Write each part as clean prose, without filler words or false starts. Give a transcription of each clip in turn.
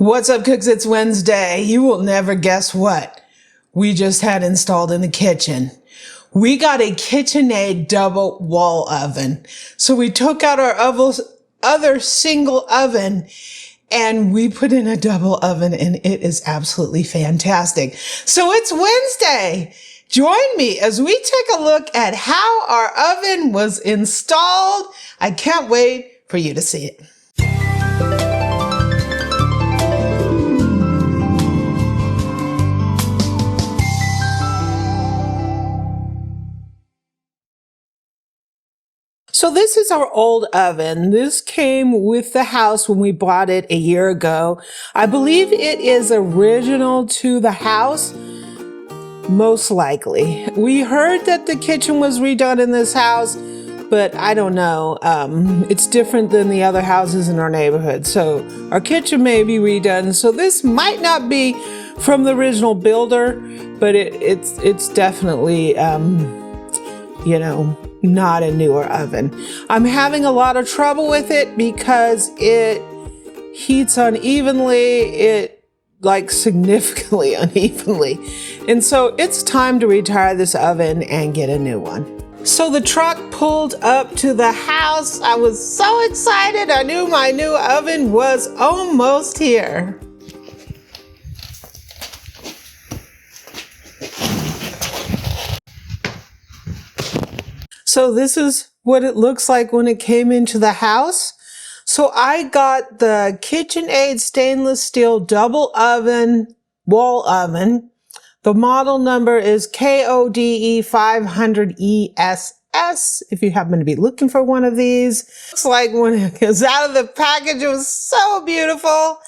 What's up, cooks? It's Wednesday. You will never guess what we just had installed in the kitchen. We got a KitchenAid Double Wall Oven. So we took out our other single oven and we put in a double oven, and it is absolutely fantastic. So it's Wednesday. Join me as we take a look at how our oven was installed. I can't wait for you to see it. So this is our old oven. This came with the house when we bought it a year ago. I believe it is original to the house, most likely. We heard that the kitchen was redone in this house, but I don't know. It's different than the other houses in our neighborhood. So our kitchen may be redone. So this might not be from the original builder, but it's definitely, not a newer oven. I'm having a lot of trouble with it because it heats unevenly, significantly unevenly. And so it's time to retire this oven and get a new one. So the truck pulled up to the house. I was so excited. I knew my new oven was almost here. So this is what it looks like when it came into the house. So I got the KitchenAid stainless steel double wall oven. The model number is KODE 500ESS. If you happen to be looking for one of these. Looks like when it goes out of the package, it was so beautiful.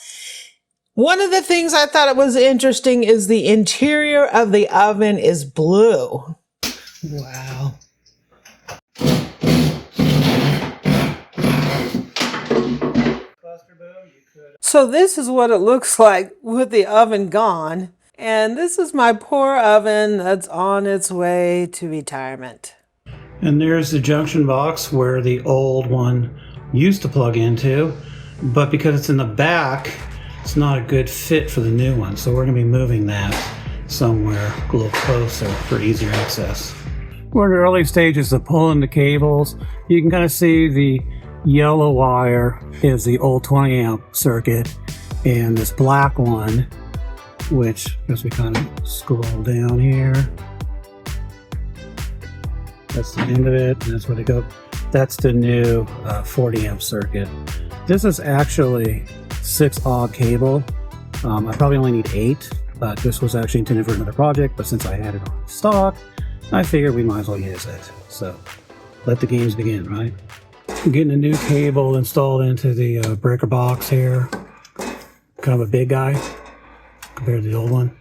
One of the things I thought it was interesting is the interior of the oven is blue. Wow. So this is what it looks like with the oven gone. And this is my poor oven that's on its way to retirement. And there's the junction box where the old one used to plug into, but because it's in the back, it's not a good fit for the new one. So we're gonna be moving that somewhere a little closer for easier access. We're in the early stages of pulling the cables. You can kind of see the yellow wire is the old 20 amp circuit, and this black one, which as we kind of scroll down here, that's the end of it, and that's where they go. That's the new 40 amp circuit. This is actually 6-aught cable. I probably only need 8, but this was actually intended for another project, but since I had it on stock, I figured we might as well use it. So let the games begin, right? I'm getting a new cable installed into the breaker box here. Kind of a big guy compared to the old one.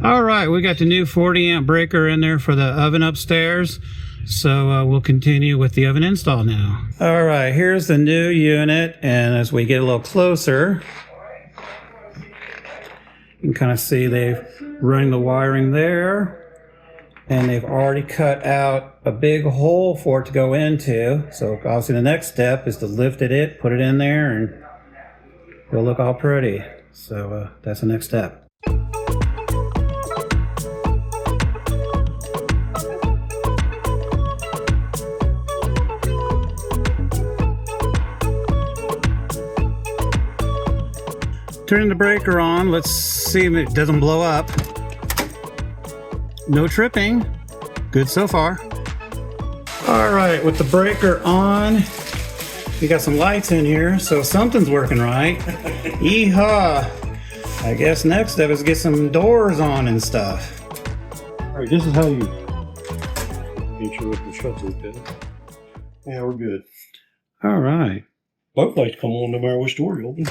All right, we got the new 40 amp breaker in there for the oven upstairs. So we'll continue with the oven install now. All right, here's the new unit. And as we get a little closer, you can kind of see they've running the wiring there. And they've already cut out a big hole for it to go into. So obviously the next step is to lift it, put it in there, and it'll look all pretty. So that's the next step. Turning the breaker on, let's see if it doesn't blow up. No tripping. Good so far. All right, with the breaker on, we got some lights in here, so something's working right. Yeehaw! I guess next step is get some doors on and stuff. All right, this is how you make sure the shuts are good. Yeah, we're good. All right. Both lights come on no matter which door you open.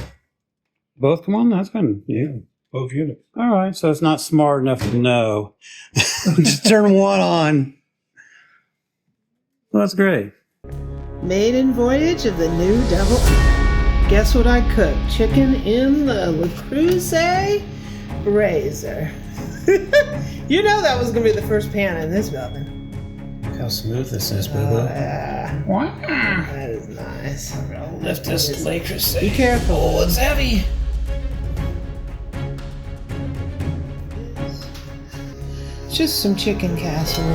Both come on? That's good. Yeah. Both units. All right, so it's not smart enough to know. Just turn one on. Well, that's great. Maiden voyage of the new double oven. Guess what I cooked? Chicken in the Le Creuset razor. You know that was going to be the first pan in this oven. Look how smooth this is, boo-boo. Wow. That is nice. I'll lift this Le Creuset. Be careful. Oh, it's heavy. just some chicken casserole.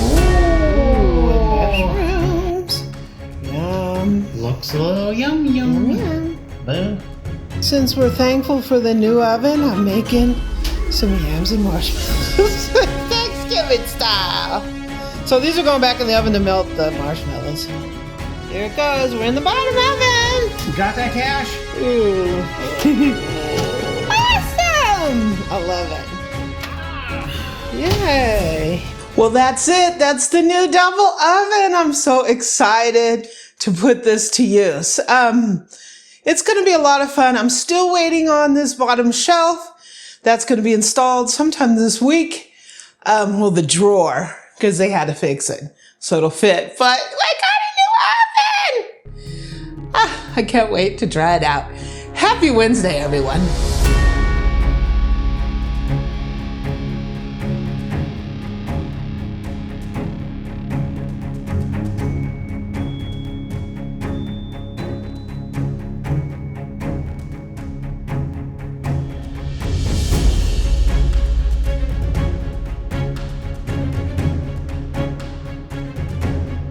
Ooh, and mushrooms. Yum. Looks a little yum yum. Yum. But Since we're thankful for the new oven, I'm making some yams and marshmallows. Thanksgiving style. So these are going back in the oven to melt the marshmallows. Here it goes. We're in the bottom oven. you got that, Cash? Ooh. Awesome! I love it. Yay. Well, that's it. That's the new double oven. I'm so excited to put this to use. It's going to be a lot of fun. I'm still waiting on this bottom shelf. That's going to be installed sometime this week. Well, the drawer, because they had to fix it so it'll fit. But I got a new oven! I can't wait to try it out. Happy Wednesday, everyone.